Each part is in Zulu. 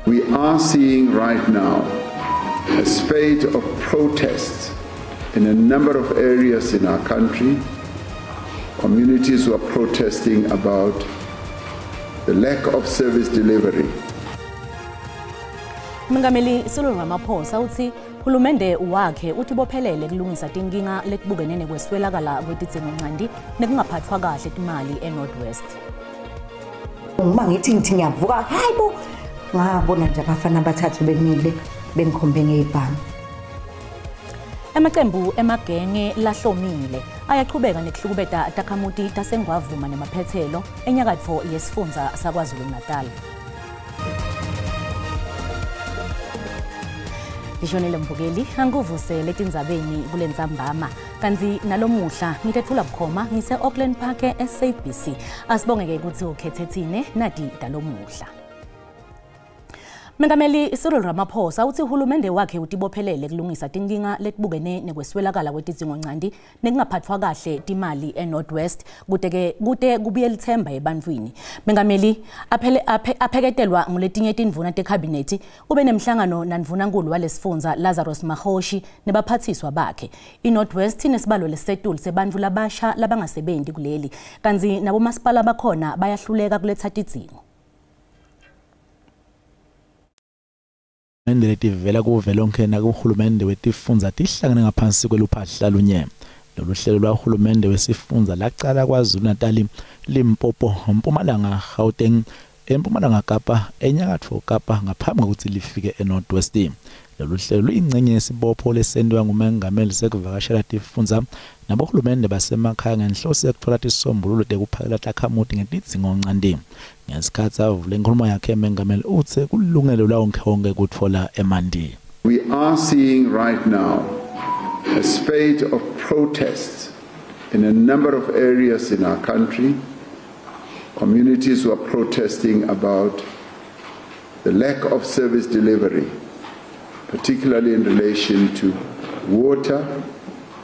We are seeing right now a spate of protests in a number of areas in our country. Communities who are protesting about the lack of service delivery. Mengameli Cyril Ramaphosa uthi hulumende wakhe uthi bophelele kulungisa tinkinga letibukene nekweswelakala kwetidzingoncandi nekungaphathwa kahle timali eNorthwest. Mangithi ngiyavuka hayibo ngabona nje abafana abathathu bemile bengikhombe ngebhanga. Amaqembu emagenge lahlomile ayaqhubeka nekuhlukubeta takhamuti tasengwavuma nemaphethelo enyakatfo yesifundza saKwaZulu-Natal. Lishonile Mbukeli anguvusele tindzabeni kule ntsambama kanti nalomuhla ngitethula bukhoma ngise Auckland Park eSABC asibongeke ukuthi ukhethe thine nadi dalomuhla. Mengameli Cyril Ramaphosa uthi hulumende wakhe utibophelele kulungisa tinkinga letibukene nekweswelakala kwetidzingoncandi nekungaphathwa kahle timali eNorthwest kute kubuye lithemba ebantwini. Mengameli apheketelwa nguletinye tindvuna tekhabineti ube nemhlangano nandvunankulu walesifundza Lazarus Mahoshi nebaphathiswa bakhe. iNorthwest inesibalo lesetulu sebantfu labasha labangasebenzi kuleli kanti nabomasipala bakhona bayahluleka kuletha tidzingo. Leti vela kuvelonke nakuhulumende wetifundza tihlangene ngaphansi kweluphahla lunye. Lolu hlelo lwahulumende wesifundza laqala KwaZulu-Natal, Limpopo, Mpumalanga, Gauteng, eMpumalanga Kapa, eNyakatfo Kapa ngaphambi kokuthi lifike eNorthwest. Lolu hlelo luyingcenye yesibopho lesendwa ngumengameli sekuvakashela tifundza nabohulumende basemakhaya ngenhloso yokuthola isombululo tekuphakela takhamuti ngetidzingoncandi. Ngesikhathi avule inkulumo yakhe umengameli uthe kulungelo lawonke kutfola emandi. We are seeing right now a spate of protests in a number of areas in our country. Communities who are protesting about the lack of service delivery, particularly in relation to water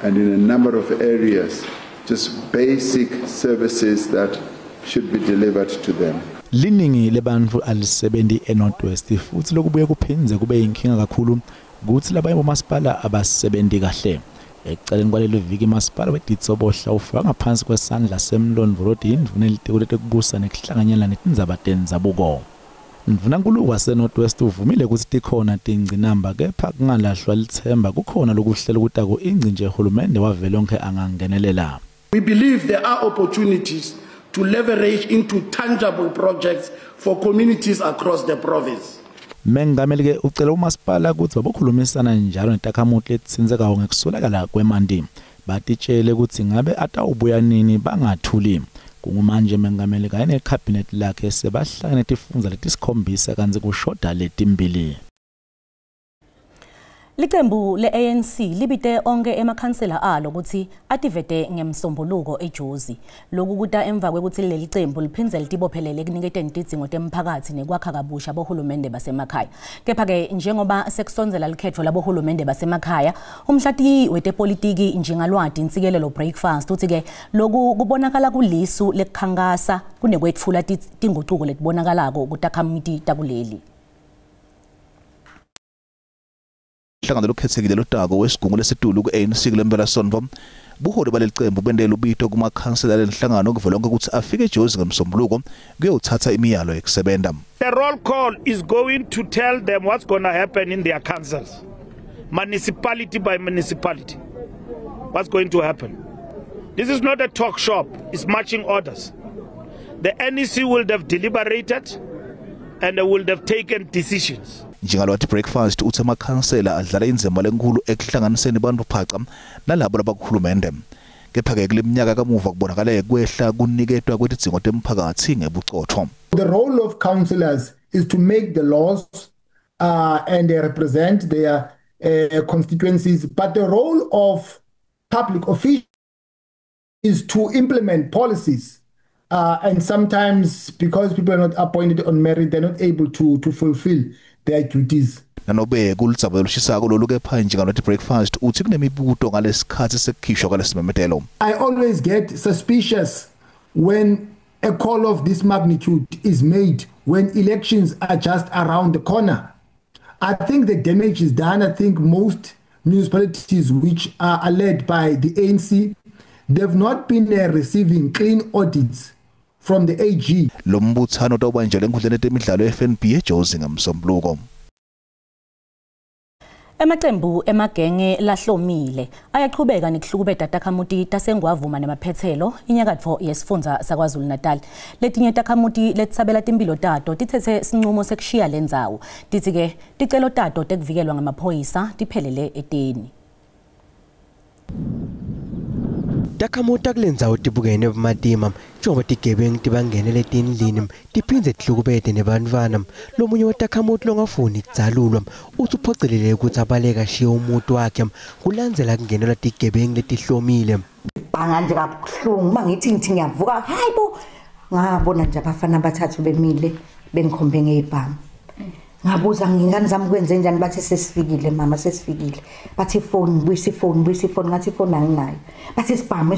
and in a number of areas, just basic services that should be delivered to them. Liningi lebantfu alisebenzi eNorthwest futhi lokubuye kuphinze kube inkinga kakhulu ukuthi labanye bomasipala abasebenzi kahle. Ekucaleni kwaleli viki masipala weDitsobohla ufaka ngaphansi kwesandla seMlondvo Road indvuna elitekulete kubusa nekuhlanganyela netindzaba tenzabuko. Ndvunankulu waseNorthwest uvumile ukuthi tikhona tingcinamba kepha kungalahlwa lithemba kukhona lokuhlela ukutako ingcinje hulumende wavelonke angangenelela. We believe there are opportunities to leverage into tangible projects for communities across the province. Mengameli ke ucela umasipala ukuthi babokhulumisana njalo netakhamuti letsinzekayo ngekusolakala kwemandi. Batitshele ukuthi ngabe atawubuya nini bangathuli. Kungumanje mengameli kanye necabinet lakhe sebahlangene tifundza letisikhombisa kanzi kushoda letimbili. Liqembu le-ANC libite onke emakhansela alo ukuthi ativete ngemsombuluko eJozi. Lokhu kuta emva kwekuthi leli qembu liphindze litibophelele ekuniketeni tidzingo temphakatsi nekwakha kabusha bohulumende basemakhaya. Kepha-ke njengoba sekusondzela likhetfo labohulumende basemakhaya, umhlati wetepolitiki Njengalwati Ntsikelelo Breakfast uthi-ke lokhu kubonakala kulisu lekukhankasa kunekwetfula tingucuko letibonakalako kutakhamiti takuleli. Hlangano lokhethekile lotako wesigungu lesitulu ku-ANC kulempela sonto buholi balelicembu bendela ubito kumakhansela lenhlangano kuvelonke ukuthi afike eJozi ngemsombuluko kuyothatha imiyalo yekusebenta. The roll call is going to tell them what's going to happen in their councils, municipality by municipality. What's going to happen? This is not a talk shop, it's marching orders. The NEC will have deliberated and they will have taken decisions. Njengalwati Breakfast uthi amakhansela adlala inzima lenkulu ekuhlanganiseni abantu phaca nalabo labakuhulumende. Kepha-ke kuleminyaka kamuva kubonakale kwehla kuniketwa kwetidzingo temphakathi ngebucotho. The role of councillors is to make the laws and they represent their constituencies, but the role of public officials is to implement policies. And sometimes, because people are not appointed on merit, they're not able to fulfill their duties. Nanobe kulitsaba lolushisako lolu kepha njengalwati Breakfast uthi kunemibuto ngalesikhathi sekukhishwa kwalesimemetelo. I always get suspicious when a call of this magnitude is made when elections are just around the corner. I think the damage is done. I think most municipalities which are led by the ANC, they've not been receiving clean audits from the AG. Lo mbuthano obanjelwe enkundleni yetemidlalo ye-FNB eJozi ngamsombuluko. Emaqembu emagenge lahlomile ayaqhubeka nekuhlukubeda takhamuti tasengwavuma nemaphethelo inyakatfo yesifundza saKwaZulu Natal. Letinye takhamuti letisabela timpilo tato tithethe sinqumo sekushiya lendzawo. Tithi ke ticelo tato tekuvikelwa ngamaphoyisa tiphelele eteni. Takhamuta kulendzawo tibukene bumatima njengoba tigebengu tibangenele etindlini tiphindze tihlukubede nebantfwana. Lomunye watakhamuti longafuni kudzalulwa uthi uphocelele ukuthi abaleka ashiye umuntu wakhe kulandzela kungenelwa tigebengu letihlomile. Banganje kabuhlungu mangithi ngiyavuka hayibo ngabona nje abafana abathathu bemile bengikhombe ngeibhamu. Ngabuza ngingane zami kwenze njani bathi sesifikile mama sesifikile. Bathi phone buyisa phone ngathi phone anginayo. Bathi spam.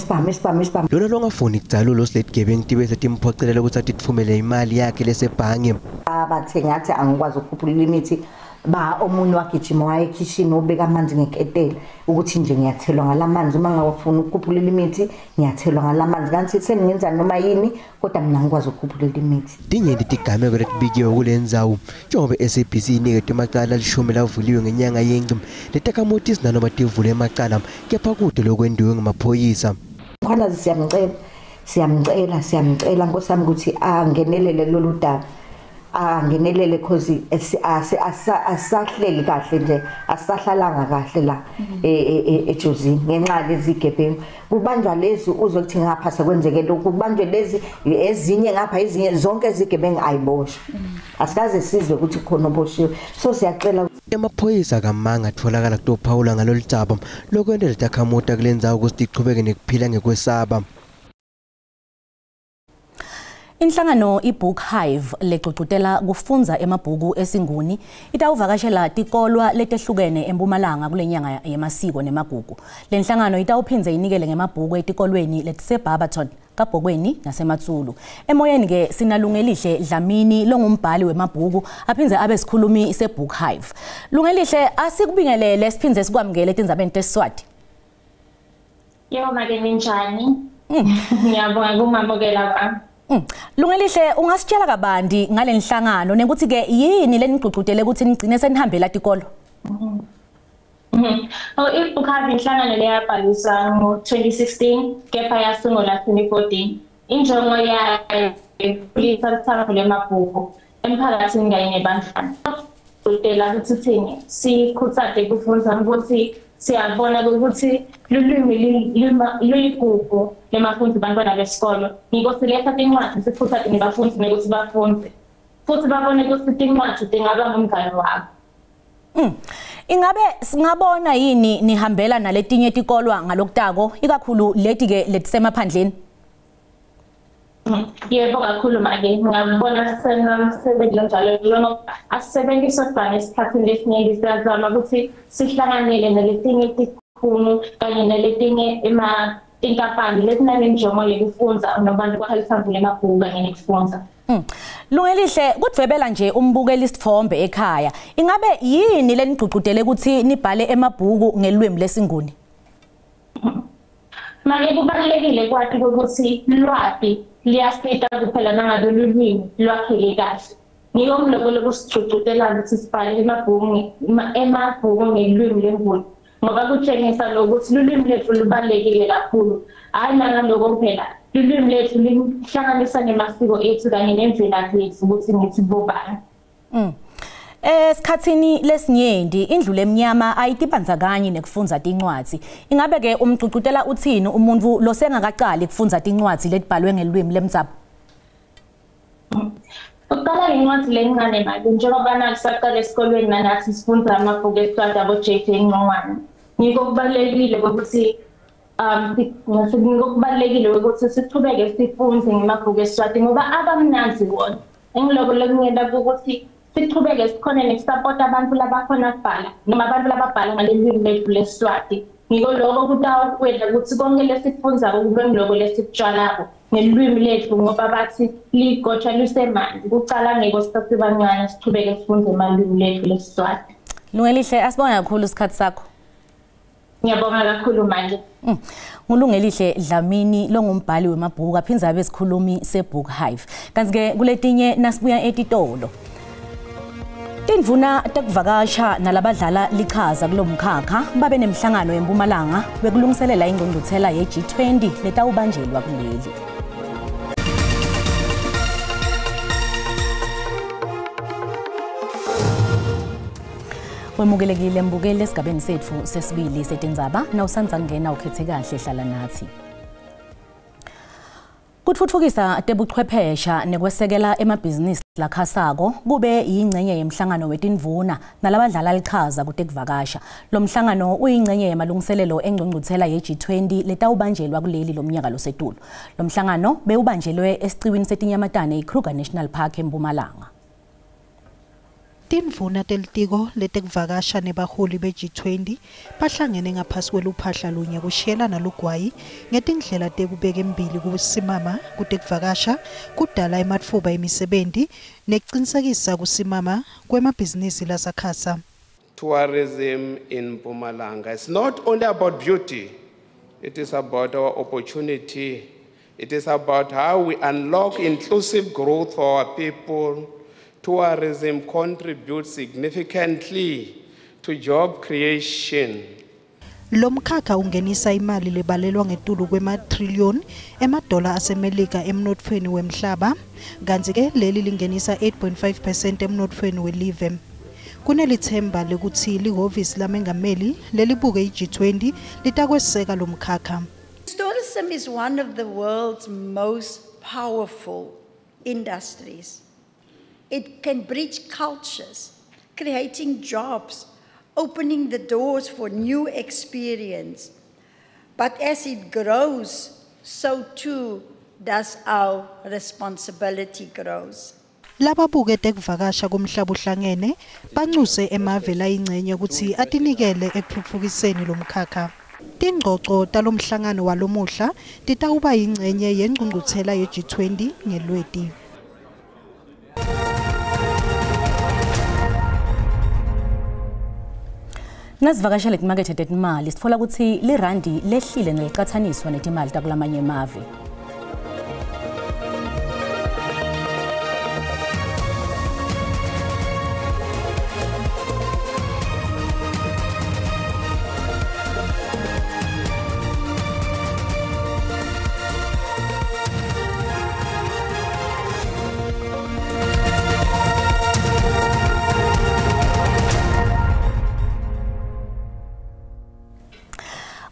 Lona longafuni kudzalulwa siletigebengu tibese timphocelela ukuthi atitfumele imali yakhe lesebhange. Abathe ngathi angikwazi ukukhuphula limit ba omunye wagijima waye kitchen obeka amanzi ngeketela ukuthi nje ngiyathelwa ngalamanzi uma ngawafuna ukukhuphula limit ngiyathelwa ngalamanzi kanti seningenza noma yini kodwa mina ngikwazi ukukhuphula limit. Tinyenti tigameko letibikiwe kulendzawo njengoba SABC iniketwe amacala lishumi lavuliwe ngenyanga yenqi letakhamuti sinanoma tivule emacala kepha kude lokwendiwe ngamaphoyisa. Khona siyamcela nkosami ukuthi angenelele lolu daba. Angenelele cause asahleli kahle nje asahlalanga kahle la eJozini ngenxa lezigebengu kubanjwa lezi uzokuthi ngapha sekwenzeke lokhu kubanjwe lezi ezinye ngapha ezinye zonke izigebengu ayiboshwe asikaze sizwe ukuthi khona oboshiwe so siyacela emaphoyisa kamanga atholakala kutophawula ngalolu daba lokwendela takhamuta kulendzawo ukuthi iqhubeke nekuphila ngekwesaba. Inhlangano iBook Hive legcugcutela kufunza emabhuku esinguni itawuvakashela tikolwa letehlukene eMpumalanga kulenyanga yemasiko nemagugu. Lenhlangano itawuphindze inikele ngemabhuku etikolweni letiseBarberton, Kabhokweni nasematsulu. Emoyeni ke sinalungelihle Dlamini longumbhali wemabhuku aphindze abe sikhulumi seBook Hive. Lungelihle asikubingelele siphindze sikwamukele tindzabeni teSiswati. Yebo make ninjani? Ngiyabonga kumamukela kwami. Lungelihle ungasitshela kabanti ngale nhlangano nekuthi ke yini lenigcugcutele ukuthi nigcine senihambela tikolo? iBook Hive inhlangano leyabhalisa ngo-2016 kepha yasungula 2014. Injongo yayo ukulithatha lemabhuku emphakathini kanye nebantwana. Udela ukuthi thini sikhuthaze kufunda ukuthi siyabona ukuthi lulwimi luyigugu lemafundi bantwana besikolo. Ngikho siletha tincwadi sikhuthaze nebafundi ukuthi bafunde. Futhi babone ukuthi tincwadi tingaba ngumngane wabo. Ingabe singabona yini nihambela naletinye tikolwa ngalokutako ikakhulu leti ke letisemaphandleni? Yebo kakhulu make ngiyabona senamsebenzi njalo njengoba asisebenzisa sibane esikhathini lesiningi siyazama ukuthi sihlanganele naletinye tikhulu kanye naletinye inkampani letinanenjongo yokufunza nabantu bakhalisambule emabhuku kanye nokufunda. Lungelihle kudvebela nje umbukeli isithombe ekhaya. Ingabe yini lenigcugcutele ukuthi nibhale emabhuku ngelwimi lesinguni? Manje kubalulekile kwathi ukuthi lwaphi liyasita kuphela nangabe lulwimi lwakheke kahle. Ngiko mloko lokusicugcutela ukuthi sibhale emabhuku ngelwimi lenguni. Ngoba kutshengisa lokuthi lulwimi lethu lubalulekile kakhulu. Hayi nangaloko kuphela lulwimi lethu lihlanganisa nemasiko ethu kanye nemvelaphi yethu ukuthi ngithi bobani. Esikhathini lesinyenti indlu lemnyama ayitibandzakanye nekufunza tincwadzi. Ingabe ke umgcugcutela uthini umuntu losengakaqali kufunza tincwadzi letibhalwe ngelwimi lemdzabo? Ukuqala incwadi lencane manje njengoba nathi saqala esikolweni nathi sifunda amabhuku esiqala abo JJ Ncongwane. Ngikho kubalulekile ukuthi kubalulekile ukuthi siqhubeke sifunde ngemabhuku esiqala ngoba abamnanzi wona. Engiloko lekungena ukuthi siqhubeke sikhona nesupport abantu labakhona ukubhala noma abantu lababhala ngaleli lethu leSiswati. Ngiko lokho kutawukwenza ukuthi konke lesifundza kube ngiloko lesikutshalako ngelulwimi lethu ngoba bathi ligotsha lusemanzi kucala ngeke sisibancane sithubeke sifunde amalwimi lethu leSiswati. Lungelihle asibonga kakhulu isikhathi sakho. Ngiyabonga kakhulu manje. Ngulungelihle Dlamini longumbhali wemabhuku aphinza abe sikhulumi seBook Hive. Kanti ke kuletinye nasibuya etitolo. Tindvuna tekuvakasha nalabadlala lichaza kulomkhakha babe nemhlangano eMpumalanga bekulungiselela ingqungquthela ye-G20 letawubanjelwa kuleli. Wemukelekile mbukele esigabeni sethu sesibili setindzaba nawusanza ngena ukhethe kahle hlala nathi. Kutfutfukisa tebuchwephesha nekwesekela emabhizinisi lakhasako kube yingcenye yemhlangano wetindvuna nalabadlala lichaza kutekuvakasha. Lo mhlangano uyingcenye yemalungiselelo engqungquthela ye-G20 letawubanjelwa kuleli lomnyaka losetulu. Lo mhlangano bewubanjelwe esiciwini setinyamatane eKruger National Park eMpumalanga. Tindvuna telitiko letekuvakasha nebaholi be-G20 bahlangene ngaphasi kweluphahla lunye kushiyelana lugwayi ngetindlela tekubeka embili kusimama kutekuvakasha kudala ematfuba emisebenti nekucinisekisa kusimama kwemabhizinisi lasakhasa. Tourism in Mpumalanga is not only about beauty, it is about our opportunity. It is about how we unlock inclusive growth for our people. Tourism contributes significantly to job creation. Lomkhakha ungenisa imali lebalelwa ngetulu kwema-trillion emadola asemelika emnotfweni wemhlaba, kanti ke leli lingenisa 8.5% emnotfweni welive. Kunelithemba lekuthi lihhovisi lamengameli lelibuke i-G20 litakweseka lomkhakha. Tourism is one of the world's most powerful industries. It can bridge cultures, creating jobs, opening the doors for new experience. But as it grows, so too does our responsibility grows. Lababuke tekuvakasha kumhlaba uhlangene bancuse emave layingcenye ukuthi atinikele ekutfutfukiseni lomkhakha. Tingxoxo talomhlangano walomuhla titawuba yingcenye yengqungquthela ye-G20 ngeLweti. Nasivakashele kumakethe tetimali sitfola ukuthi lirandi lehlile nelicathaniswa netimali takulamanye emave.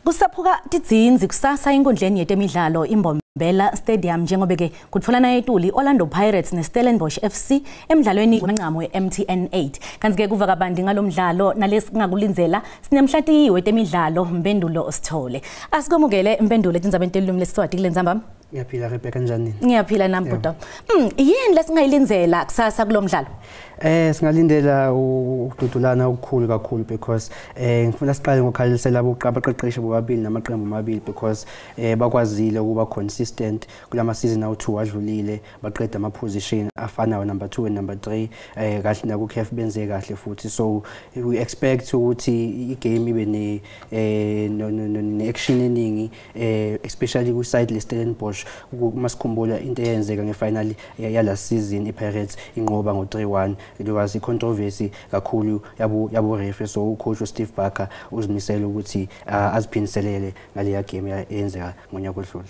Kusaphuka tidzinzi kusasa inkundleni yetemidlalo iMbombela Stadium njengoba ke kutfolana etuli Orlando Pirates neStellenbosch FC emidlalweni wencamo weMTN 8. Kanti ke kuva kabandi ngalomdlalo nalesingakulinzela sinemhlatiwe wetemidlalo Mpendulo Osithole. Asikomukele Mpendulo etindzabeni telulimi leSiswati kulendzamba. Ngiyaphila Rebecca kanjani? Ngiyaphila nami bhuti. Yini lesingayilinzela kusasa kulomdlalo? Singalindela ukududulana okukhulu kakhulu because ngifuna siqale ngokukhalisela abaqeqeshi bobabili namaqembu amabili because bakwazile ukuba consistent kulama season awu2 adlulile baqeda ama position afanayo number 2 and number 3 kahle naku CAF benze kahle futhi so we expect ukuthi igame ibe ne action eningi especially ku side le Stellenbosch masikhumbula into eyenzeka ngefinal yala season iPirates inqoba ngo3-1 there was a controversy kakhulu yabo referee so coach Steve Barker uzimisela ukuthi aziphiniselele ngale game eyenzeka ngonyaka odlule.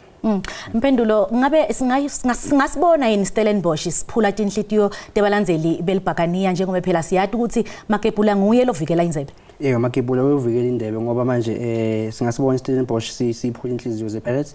Mpendulo ngabe singasibona yini Stellenbosch siphula tinhlitiyo tebalandzeli belibhakaniya njengoba phela siyathi ukuthi Makebula nguye lovikela indebe. Yebo Makebula uyovikela indebe ngoba manje singasibona Stellenbosch siphula inhliziyo zePirates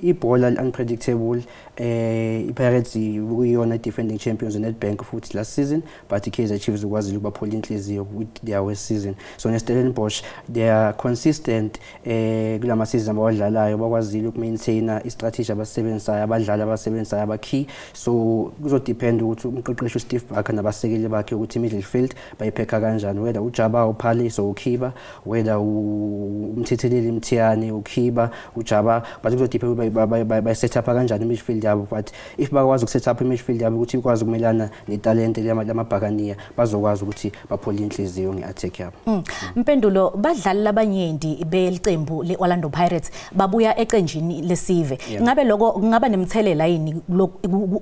ibhola unpredictable iPirates uyona defending champions eNedbank futhi last season, but iKaizer Chiefs ukwazile ukubaphola inhliziyo with their worst season. So neStellenbosch they are consistent kulama seasons abawadlalayo, bakwazile ukumaintaina istrategy abasebenzayo, abadlali abasebenzayo abakey. So kuzodepend ukuthi umqeqeshi uSteve Barker nabasekeli bakhe ukuthi midfield bayipheka kanjani, whether uJaba uphali so ukhiba, whether umthetheleli Mthiyane ukhiba uJaba, but kuzodepend by set up kanjani midfield yabo. But if bakwazi ukuset up midfield yabo ukuthi ikwazi ukumelana netalent lamabhakaniya, bazokwazi ukuthi baphole inhliziyo ngeattack yabo. Mpendulo, badlali labanyenti belicembu leOrlando Pirates babuya eqenjini lesive. Ngabe lokho kungaba nemthelela yini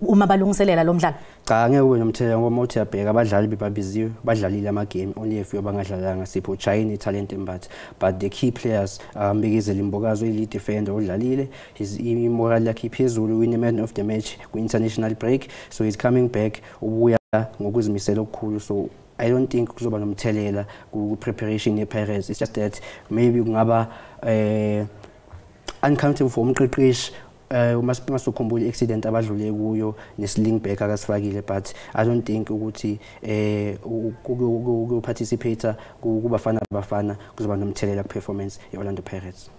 uma balungiselela lo mdlalo? Cha, ngeke ube nomthelela ngoba uthi yabheka abadlali bebabiziwe badlalile ama game, only if bangadlalanga sipho China talent embatha, but the key players Mbikizela Mbokazi lead defender odlalile, his moral yakhe iphezulu, win man of the match ku international break, so he's coming back ubuya ngokuzimisela okukhulu. So I don't think kuzoba nomthelela ku preparation yePirates. It's just that maybe kungaba uncomfortable for umqeqeshi masukhumbula accident abadlule kuyo nesling back akasifakile, but I don't think ukuthi participate kubafana bafana kuzoba nomthelela performance yeOrlando Pirates.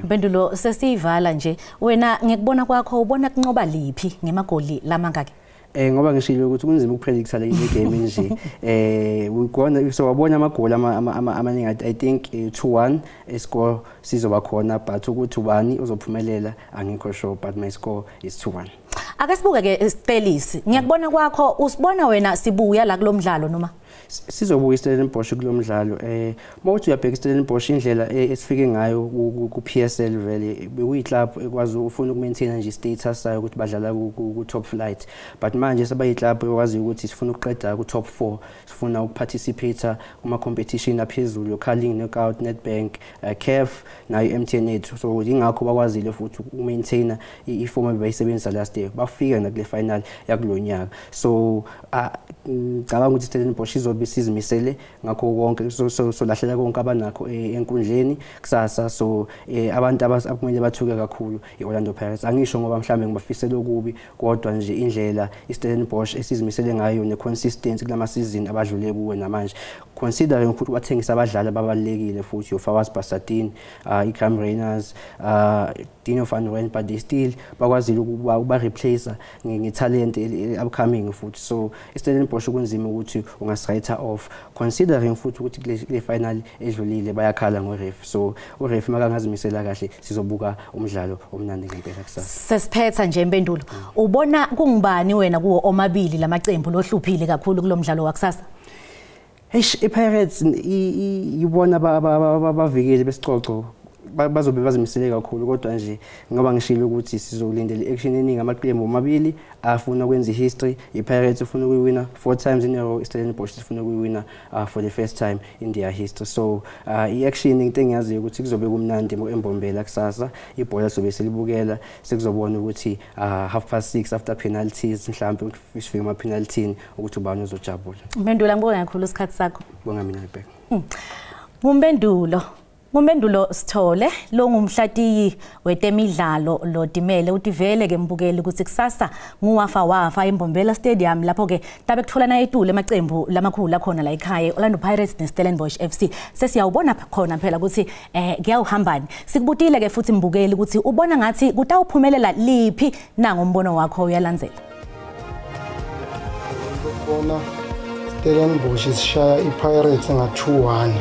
Mpendulo, sesivala nje, wena ngikubona kwakho ubona kunqoba liphi ngemagoli lamangaki? Ngoba ngishilo ukuthi kunzima ukupredict le game nje. Ukona so wabona amagoli amaningi, I think 2-1 score sizoba khona, but ukuthi ubani uzophumelela angikho sure, but my score is 2-1. Ake sibuke ke Stelis, ngiyakubona kwakho usibona wena sibuya la kulomdlalo noma? Sizobuya iStellenbosch kulomdlalo. Mawuthi uyabheka iStellenbosch indlela esifike ngayo ku PSL vele bekuyiclub ekwazi ufuna ukumaintain nje status sayo ukuthi badlala ku top flight, but manje sabayiclub ekwazi ukuthi sifuna ukuqeda ku top 4, sifuna ukuparticipate kuma competition aphezulu, Carling, Knockout, Nedbank, CAF nayo MTN. So ingakho bakwazile futhi ukumaintain iform abayisebenzisa last year, bafika na kule final yakulonyaka. So ngicabanga ukuthi iStellenbosch izobe sizimisele ngakho konke, so lahlela konke abanakho enkundleni kusasa. So abantu abakumele bathuke kakhulu iOrlando Pirates, angisho ngoba mhlambe ngibafisela okubi, kodwa nje indlela iStellenbosch esizimisele ngayo neconsistency kulama season abadlule kuwe namanje, considering ukuthi bathengisa abadlali ababalekile futhi uFawaz Basadin, iCam Rainers, Dino van Rooyen, but they still bakwazile ukuba replace ngetalent upcoming futhi. So iStellenbosch kunzima ukuthi ungaswriter off, considering futhi ukuthi kule final edlulile bayakhala ngoref. So uref makangazimisela kahle sizobuka umdlalo omnandi ngempela kusasa. Sesiphetha nje Mpendulo, ubona kungubani wena kuwo omabili lamaqembu lohluphile kakhulu kulomdlalo wakusasa? iPirates yibona abavikeli besicoco bazobe bazimisele kakhulu, kodwa nje ngoba ngishilo ukuthi sizolindela action eningi amaqembu omabili afuna ukwenza history. iPirates ufuna ukuwina 4 times in a row, iStellenbosch ufuna ukuwina for the first time in their history. So iaction into engiyaziyo ukuthi kuzobe kumnandi embombela kusasa, ibhola sobe silibukela, sekuzobona ukuthi 6:30 after penalties mhlambe sifike ama penalty ukuthi ubani uzojabula. Mpendulo, ngibonga kakhulu isikhathi sakho. Bonga mina Mpendulo Ngumpendulo Sithole lo ngumhlatiyi wetemidlalo lo Dimele uthi vele ke mbukeli ukuthi kusasa nguwafa eMbombela Stadium lapho ke tabe kutholana etule emacembu lamakhulu khona la ekhaya Orlando Pirates neStellenbosch FC. Sesiyawubona khona phela ukuthi kuyawuhambani. Sikubutile ke futhi mbukeli ukuthi ubona ngathi kutawuphumelela liphi nangombono wakho uyalandzela. Bona Stellenbosch isishaya iPirates nga 2-1.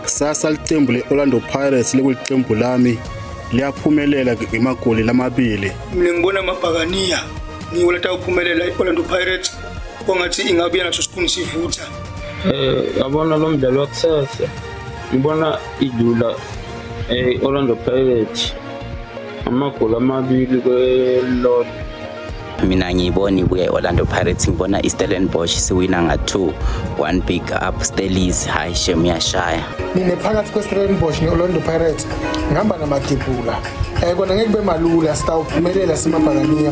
Kusasa licembu leOrlando Pirates lekulicembu lami liyaphumelela ngemagoli lamabili. Mina ngibona amabhakaniya ngiyoletha ukuphumelela iOrlando Pirates kongathi ingabuya naso sikhuni sivutha. Yabona lo mdlalo wakusasa ngibona idlula Orlando Pirates amagoli amabili kwelot. Mina ngibona ibuye Orlando Pirates, ngibona iStellenbosch siwina nga2, 1 big up Stelis high shem yashaya. Nine phakathi kweStellenbosch neOrlando Pirates ngihamba namatipula. Kona ngeke kube malula sitawuphumelela simabhakaniya.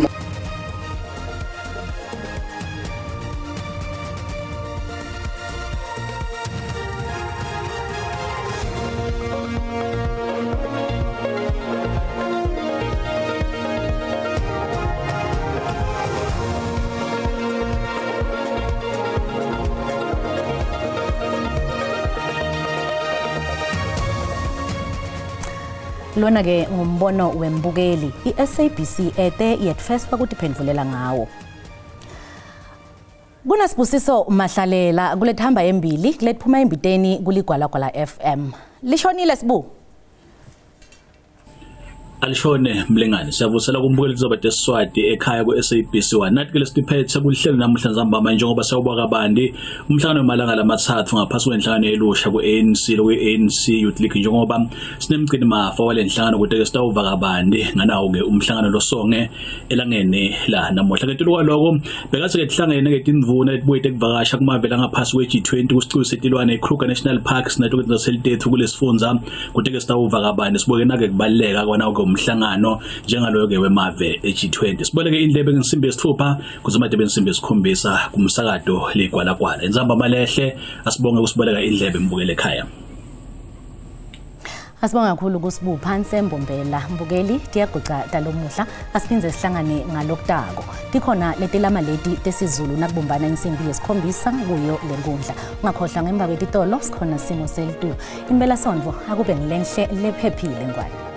Lona ke ngumbono wembukeli. I-SABC ete yet first bakutiphendvulela ngawo. Kunasibusiso Mahlalela kulethamba embili kulethuma embiteni kuligwalagwala FM. Lishonile sibu. Alishone Mlengane siyavusela kumbukeli zoba tesiswati ekhaya ku-SABC 1 nathi ke lesiphethe kuhlelo namuhla nzambama njengoba sawubaka bandi umhlangano wemalanga lamathathu ngaphasi kwenhlangano elusha ku-ANC lokwe-ANC Youth League njengoba sinemgcini mafa walenhlangano kude ke sitawuvaka bandi nganawo ke umhlangano losonge elangene la namuhla ke tilwa lokho bekase ke tihlangene ke tindvuna letibuye tekuvakasha kumavela ngaphasi kwe-G20 kusiculu setilwane eKruger National Park sinato ke zaselitethu kulesifundza kude ke sitawuvaka bandi sibuke nake kubaleka kona umhlangano njengaloyo ke wemave e-G20 siboleke indlebe ngesimbi yesithupha kuzomadebe ngesimbi yesikhombisa kumsakado ligwalagwala inzamba malehle asibonge kusiboleka indlebe mbukele ekhaya. Asibonga kakhulu kusibu phansi embombela mbukeli tiyaguca talomuhla asiphinze sihlangane ngalokutako tikhona letilama leti tesizulu nakubumbana insimbi yesikhombisa kuyo lenkundla ungakhohlwa ngemba kwetitolo sikhona simo selitulo impela sondvo akube ngilenhle lephephile ngwane.